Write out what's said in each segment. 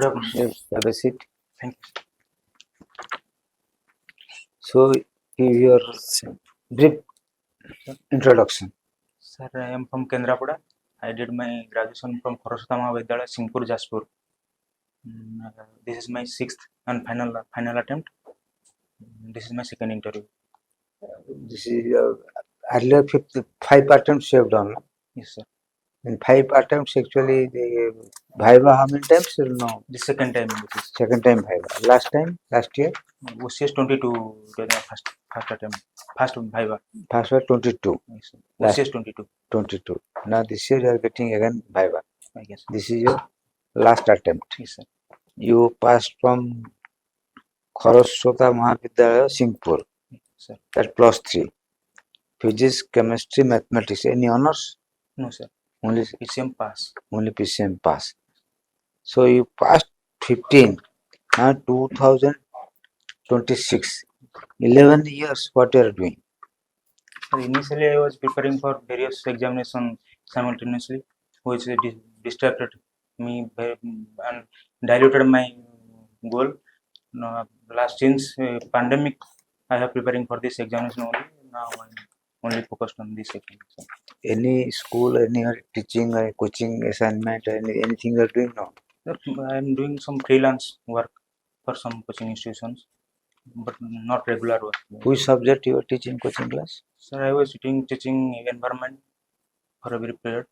Good afternoon. Yes, have a seat. Thank you. So, give your brief introduction. Sir, I am from Kendrapada. I did my graduation from Kharoswata Mahavidyalaya, Singpur, Jaspur. This is my sixth and final attempt. This is my second interview. This is earlier five attempts you have done. No? Yes, sir. In 5 attempts, actually, the Viva how many times? No. The second time. This is Second time Viva. Last year? OCS 22. First attempt. First Viva. First was 22. Yes, sir. Last OCS 22. 22. Now this year you are getting again Viva. I guess. This is your last attempt. Yes, sir. You passed from Kharoswata Mahavidyalaya, Singpur. Sir. That +3. Physics, chemistry, mathematics. Any honors? No, sir. Only PCM pass. Only PCM pass. So you passed 15. Now 2026. 11 years. What you are doing? Sir, initially I was preparing for various examinations simultaneously, which distracted me and diluted my goal. Since pandemic, I have preparing for this examination only. Now I'm only focused on this examination. Any school, any teaching, or coaching assignment, anything you are doing now? I am doing some freelance work for some coaching institutions, but not regular work. Which subject you are teaching coaching class? Sir, I was teaching environment for a brief period.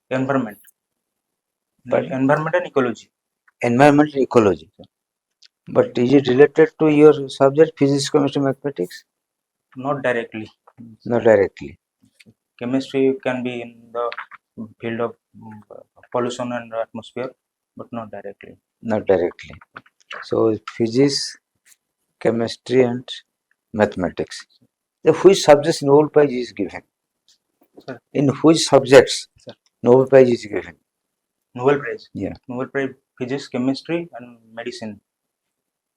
Environment. Environment and ecology. Environmental ecology. But is it related to your subject, physics, chemistry, mathematics? Not directly. Not directly. Chemistry can be in the field of pollution and atmosphere, but not directly. Not directly. So physics, chemistry, and mathematics. Which subjects Nobel Prize is given? Sir. In which subjects Nobel Prize is given? Nobel Prize? Yeah. Nobel Prize, physics, chemistry, and medicine,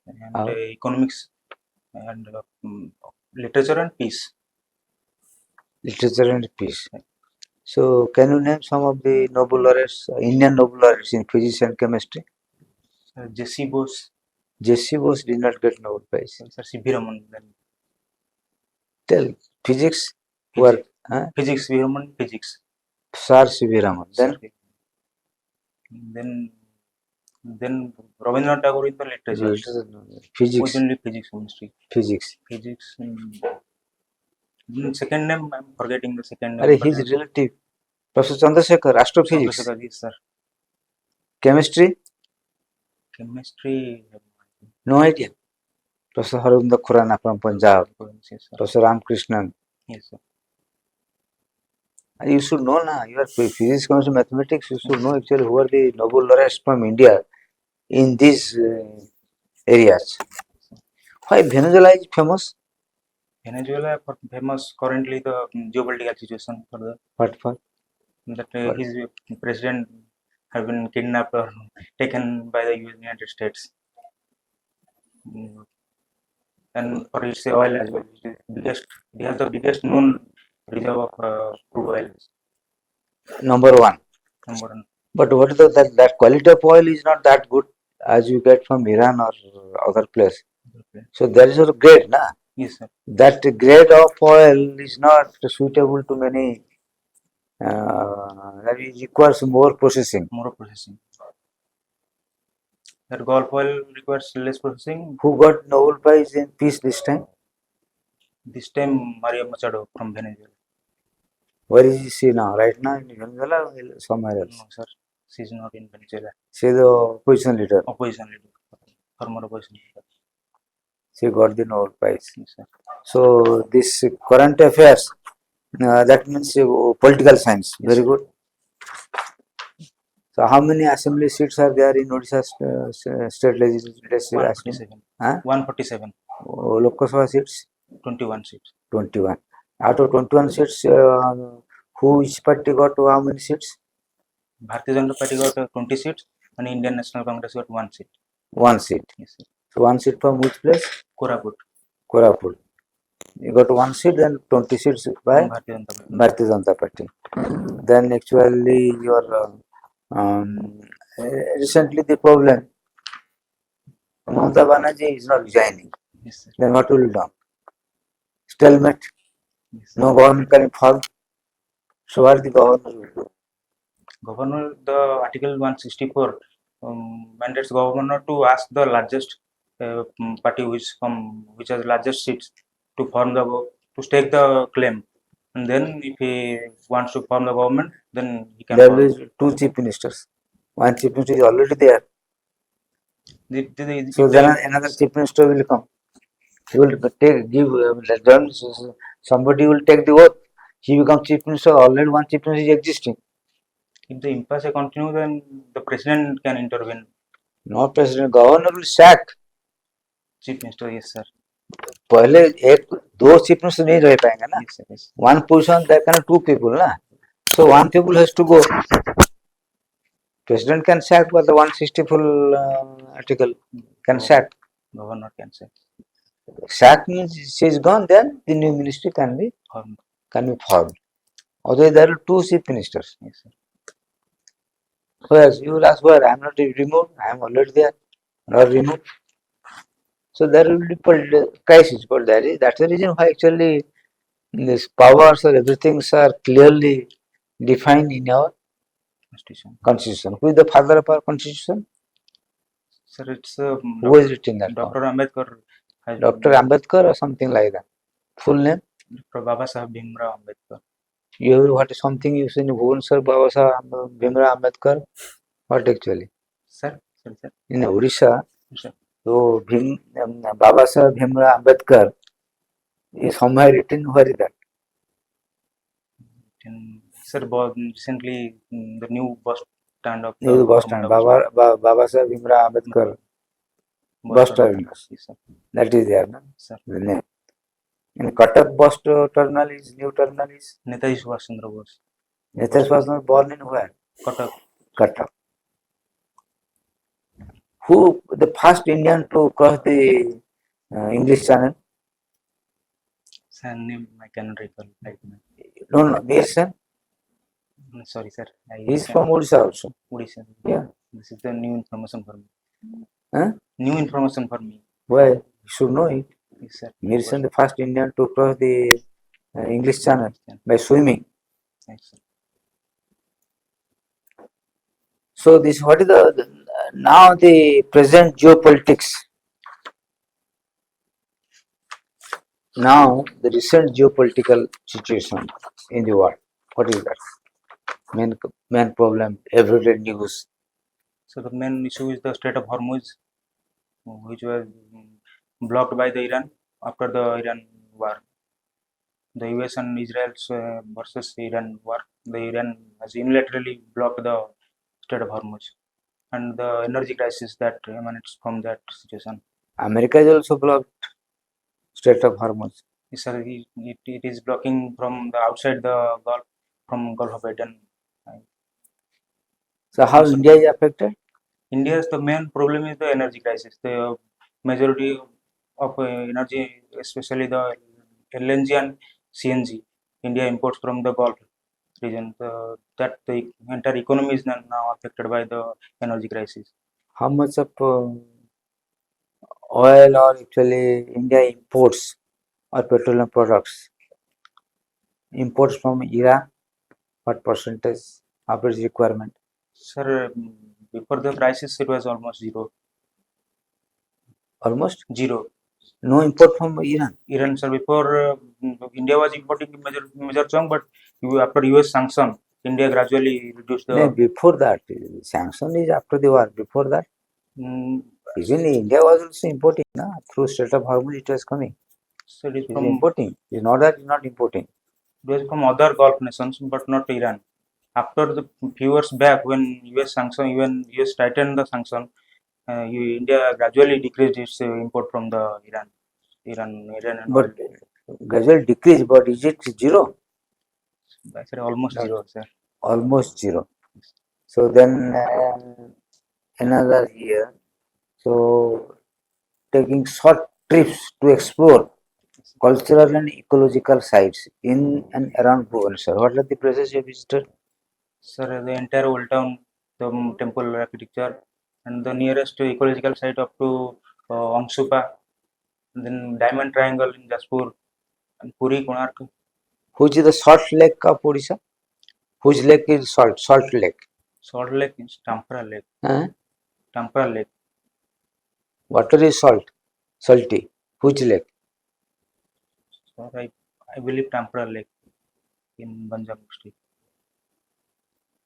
and economics, and literature and peace. Literature and peace. So, can you name some of the Nobel laureates, Indian Nobel laureates in physics and chemistry? J.C. Bose. J.C. Bose did not get Nobel Prize. Sir, C.V. Raman. Tell physics. Physics, C.V. Raman, physics. Sir C.V. Raman. Then Rabindranath Tagore in the literature. Physics. Only physics, chemistry. Physics. Physics. Second name, I'm forgetting the second name. His relative, Professor Chandrasekhar, astrophysics. Yes, sir. Chemistry? Chemistry. No idea. Professor Harvinder Khurana from Punjab. Yes, Professor Ramkrishnan. Yes, sir. You should know now. You are physics, chemistry, mathematics. You should know actually who are the Nobel laureates from India in these areas. Why Venezuela is famous? Venezuela famous currently the geopolitical situation for the what for that his president have been kidnapped or taken by the United States, and for its oil as well. They have the biggest known reserve of crude oil. Number one. But what is that quality of oil is not that good as you get from Iran or other place. So there is a grade, na? Yes, sir. That grade of oil is not suitable to many. That requires more processing. That Gulf oil requires less processing. Who got Nobel Prize in Peace this time? This time, Maria Machado from Venezuela. Where is she now? Right now in Venezuela or somewhere else? No, sir. She is not in Venezuela. She is the opposition leader. Former opposition leader. She got the Nobel Prize. Yes, sir. So this current affairs, that means political science. Yes, very good. So how many assembly seats are there in Odisha state legislature? 147. 147. Lok Sabha seats? 21 seats. 21. Out of 21 seats, which party got how many seats? Bharatiya Janata Party got 20 seats and Indian National Congress got 1 seat. 1 seat. Yes, sir. So 1 seat from which place? Koraput. You got 1 seat, then 20 seats by Bharatiya Janata Party. Then actually your recently the problem Mamata Banerjee is not resigning. Yes, sir. Then what will be done? Stalemate. Yes, sir. No government can form. So what the governor will do? Governor, the Article 164 mandates governor to ask the largest party which has largest seats to form the to stake the claim, and then if he wants to form the government, then he can There form. will be two chief ministers. One chief minister is already there. So If then another chief minister will come. He will somebody will take the oath. He becomes chief minister. Already one chief minister is existing. if the impasse continue, then the president can intervene. No president, governor will sack. Chief minister, yes, sir. पहले एक दो chief minister नहीं रह पाएंगे ना. Yes, sir. Yes. One position there can two people ना. So one people has to go. President can sack, but the 164 article can sack. Governor can say. Sack means she is gone. Then the new ministry can be formed. Although there are two chief ministers. Yes, sir. Whereas you will ask where I am not removed. I am already there. Not removed. So there will be crisis. But that's the reason why actually these powers or everything are clearly defined in our constitution. Who is the father of our constitution? Sir, it's Who is written that? Dr. Ambedkar. Dr. Ambedkar or something like that. Full name? Dr. Baba Saheb Bhimrao Ambedkar. You what is something you say in Bhubaneswar Baba Saheb Bhimrao Ambedkar? What actually? Sir, sorry, sir. In Odisha, Sir. so Baba Saheb Bhimrao Ambedkar is somewhere written. Where is that? Sir, recently the new bus stand of New bus stand. Baba Saheb Bhimrao Ambedkar bus terminus. Yes, sir. That is there, no? Sir. The name. And Cuttack bus terminal is new terminal is Netaji Subhash Chandra Bose. Netaji was not born in where? Cuttack. Cuttack. Who the first Indian to cross the English Channel? Sir, name I cannot recall right now. No, Nielsen. Sorry, sir. He is from Odisha also. Odisha. Yeah. This is the new information for me. Huh? New information for me. Why? You should know it. Yes, sir. Nielsen, the first Indian to cross the English Channel by swimming. Yes, sir. So this what is now the present geopolitics. Now the recent geopolitical situation in the world. What is that? Main problem, everyday news. So the main issue is the Strait of Hormuz, which was blocked by the Iran after the Iran war. The US and Israel versus Iran war. The Iran has unilaterally blocked the Strait of Hormuz, and the energy crisis that emanates from that situation. America is also blocked Strait of Hormuz. Yes, sir, it is blocking from the outside the Gulf, from Gulf of Aden. So how India is affected? India's the main problem is the energy crisis. The majority of energy, especially the LNG and CNG, India imports from the Gulf region. That the entire economy is now affected by the energy crisis. How much of oil or actually India imports or petroleum products? Imports from Iran, what percentage of its requirement? Sir, before the crisis, it was almost zero. Almost Zero. no import from Iran. Iran, sir, before India was importing major chunk, but after US sanction, India gradually reduced the. No, before that, sanction is after the war. Before that, even India was also importing. Through Strait of Hormuz, it was coming. So it is from importing. It's not that it's not importing. It was from other Gulf nations, but not Iran. After the few years back, when US sanction, even US tightened the sanction, India gradually decreased its import from the Iran. But gradually decreased, but is it zero? I said almost zero, sir. Almost zero. So then another year, so taking short trips to explore cultural and ecological sites in and around Bhubaneswar. What are the places you visited? Sir, the entire old town, the temple architecture, and the nearest ecological site up to Angsupa, then Diamond Triangle in Jaspur, and Puri, Konark. Which is the salt lake of Odisha? Which lake is salt? Salt lake. Salt Lake is Tampara Lake. Huh? Tampara Lake. Water is salt, salty. Which lake? So I believe Tampara Lake in Banjam district.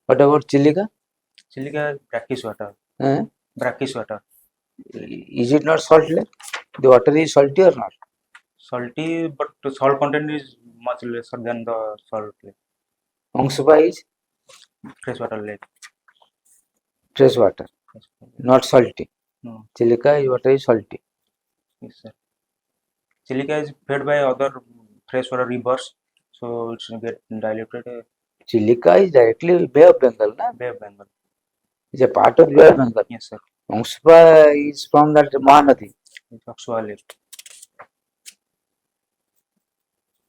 What about Chilika? Chilika is brackish water. Huh? Brackish water. Is it not salt lake? The water is salty or not? Salty, but the salt content is much lesser than the salt lake. Angsupa is Freshwater lake. fresh water, not salty. No, Chilika is water is salty. yes, sir. Chilika is fed by other freshwater rivers, so it's get diluted. Chilika is directly Bay of Bengal, na? Bay of Bengal. It's a part of Bay of Bengal. Yes, sir. Angsupa is from that Mahanadi. It's Oxua Lake.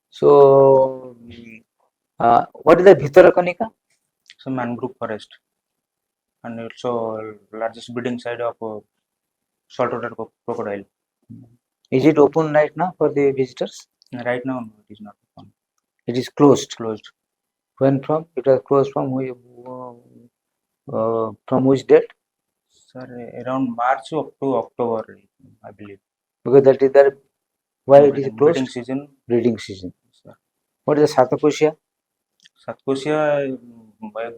So, what is the Bhitarakanika? It's a mangrove forest, and also largest breeding site of saltwater crocodile. Is it open right now for the visitors? Right now, no, it is not open. It is closed. Closed. When from? It was closed from which date? Sir, around March up to October, I believe. Because that is there. Why it is closed? Breeding season. Breeding season. Sir. What is the Sathakosia? Satkosia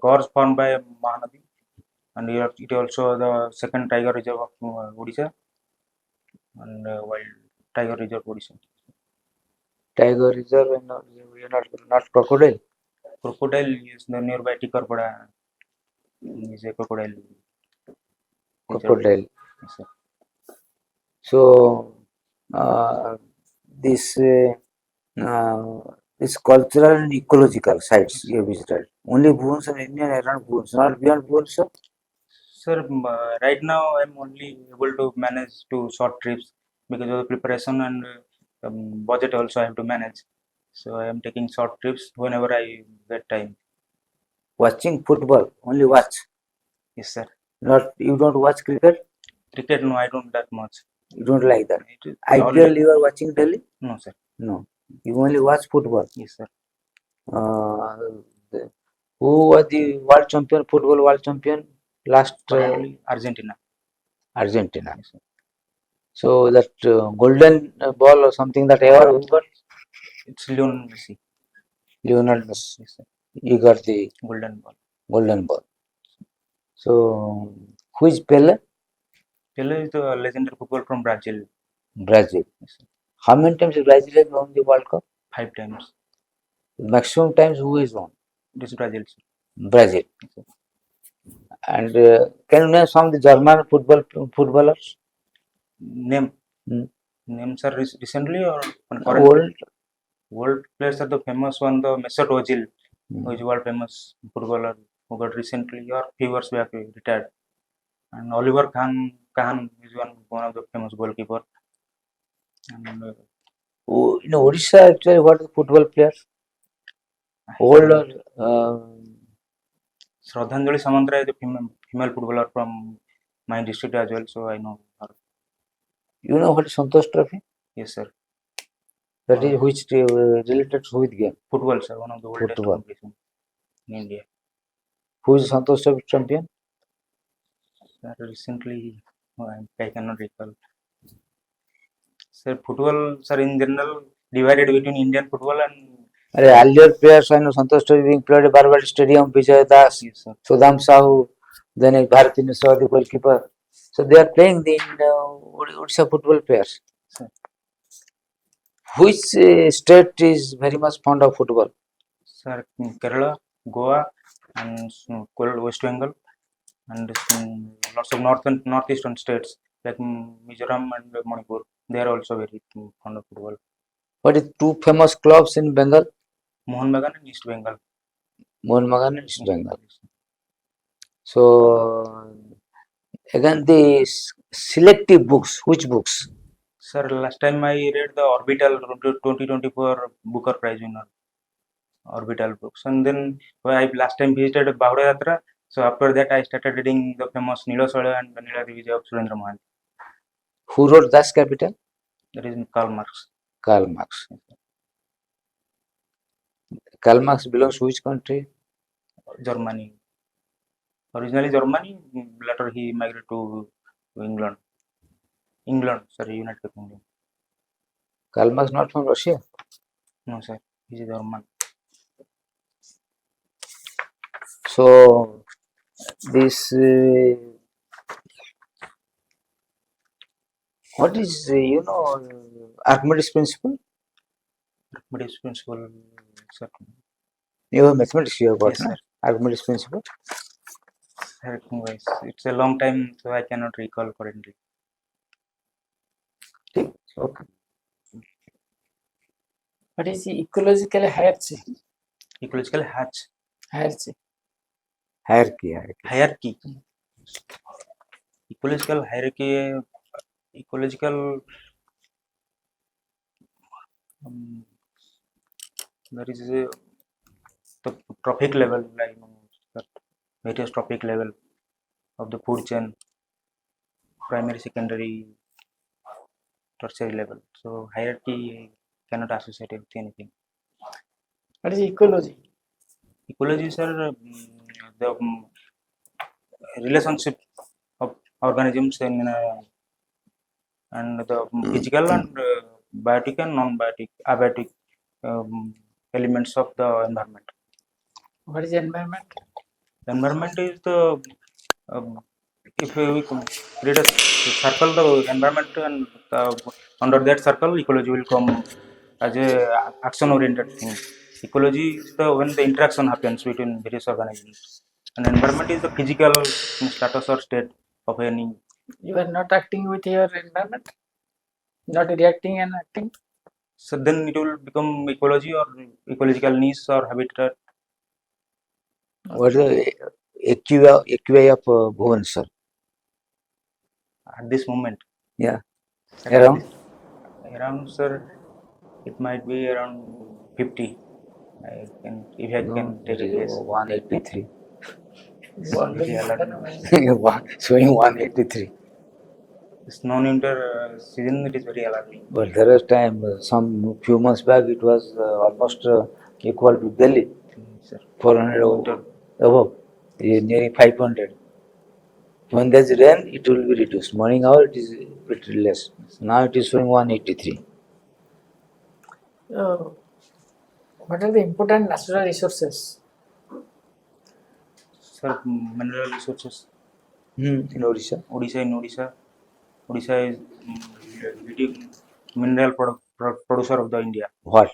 gores formed by Mahanadi, and it also the second tiger reserve of Odisha, and wild tiger reserve Odisha. Tiger reserve and not crocodile. Crocodile is the nearby Tikarpada is a crocodile. Crocodile. Yes, sir. So this this cultural and ecological sites you visited. Only Bhubaneswar and India around Bhubaneswar, not beyond Bhubaneswar. Sir, right now I'm only able to manage two short trips because of the preparation and budget also I have to manage. So I am taking short trips whenever I get time. Watching football, only watch. Yes, sir. Not you don't watch cricket. Cricket, no, I don't that much. You don't like that. It is IPL you are watching daily? No, sir. No. You only watch football. Yes, sir. Who was the world champion, football world champion last? Probably Argentina. Argentina. Yes, sir. So that golden ball or something that ever who got? It's Lionel Messi. Lionel Messi. Yes, sir. You got the Golden ball. golden ball. So who is Pele? Pele is the legendary football from Brazil. Brazil. Yes, sir. How many times has Brazil has won the World Cup? 5 times. Maximum times who is won? It is Brazil, sir. Brazil. Yes, sir. And can you name some of the German footballers? Name. Hmm. Names are recently or current? World players are the famous one, the Mesut Ozil, who is world famous footballer who got recently or few years back retired. And Oliver Kahn is one of the famous goalkeeper. And In Odisha, actually, what are the football players? Older. Shraddhanjali Samantara is a female footballer from my district as well, so I know her. You know what is Santosh Trophy? Yes, sir. That is which related to which game? Football, sir, one of the oldest Football. competition in India. Who is Santosh Trophy champion? Sir, recently, I cannot recall. Sir, football, sir, in general, divided between Indian football and Earlier players, I know Santosh Trophy being played at Barbat Stadium, Vijay Das, yes, sir. Sudham Sahu, then Bharati Niswar, the goalkeeper. So they are playing the Odisha football players. Sir. Which state is very much fond of football? Sir, Kerala, Goa, and West Bengal, and lots of northeastern states like Mizoram and Manipur. They are also very fond of football. What is two famous clubs in Bengal? Mohan Bagan and East Bengal. Mohan Bagan and East Bengal. So again, the selective books. Which books? Sir, last time I read the Orbital 2024 Booker Prize winner. Orbital books, and then I last time visited Bahuda Yatra. So after that, I started reading the famous Nila Sola and Nila Divija of Surendra Mohan. Who wrote Das Kapital? That is Karl Marx. Karl Marx. Karl Marx belongs to which country? Germany. Originally Germany, later he migrated to England. Sorry, United Kingdom. Karl Marx not from Russia. No, sir, he is German. So this what is Archimedes principle? Archimedes principle, sir. You have mathematics you have got, Yes, na? sir. Archimedes principle. It's a long time, so I cannot recall currently. Okay. What is the ecological hierarchy? Ecological Hierarchy. Hierarchy. hierarchy. Ecological hierarchy. Ecological. There is a the trophic level, like that various trophic level of the food chain, primary, secondary, tertiary level. So hierarchy cannot associate with anything. What is ecology? Ecology, sir, the relationship of organisms in and the physical and biotic and non-biotic, abiotic elements of the environment. What is environment? The environment is the if we create a circle, the environment, and under that circle, ecology will come as a action-oriented thing. Ecology is the when the interaction happens between various organisms, and environment is the physical status or state of any. You are not acting with your environment, not reacting and acting. So then it will become ecology or ecological niche or habitat. What is the AQI of Bhuvan, sir? At this moment. Yeah. At Around? around, sir, it might be around 50. If I No, can take it a is guess. 183. It's very alarming. Showing 183. It's non-winter season. It is very alarming. But there was time, some few months back, it was almost equal to Delhi, Sir. 400 Winter. above, nearly 500. When there's rain, it will be reduced. Morning hour, it is bit less. Now it is showing 183. What are the important natural resources? Sir, mineral resources. In Odisha. Odisha is leading mineral producer of the India. What?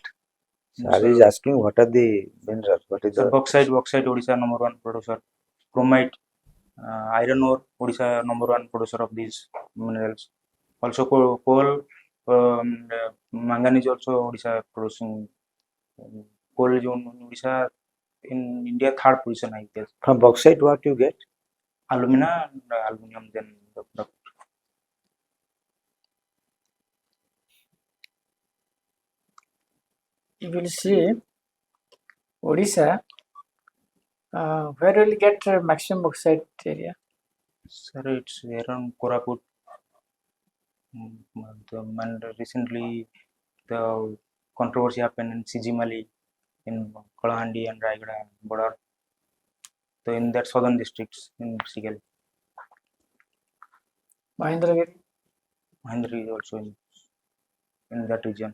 Sir is Sir, asking what are the minerals? What is sir, the bauxite, Odisha number one producer. Chromite, iron ore, Odisha number one producer of these minerals. Also coal, manganese also Odisha producing. Coal is in Odisha in India third position, I guess. from bauxite? What you get? Alumina and aluminum, then the You will see Odisha. Where will you get maximum bauxite area? sir, it's around Koraput. And recently the controversy happened in Sijimali in Kalahandi and Raigada border. So in that southern districts in Cicil. Mahendragiri. Mahendra is also in that region.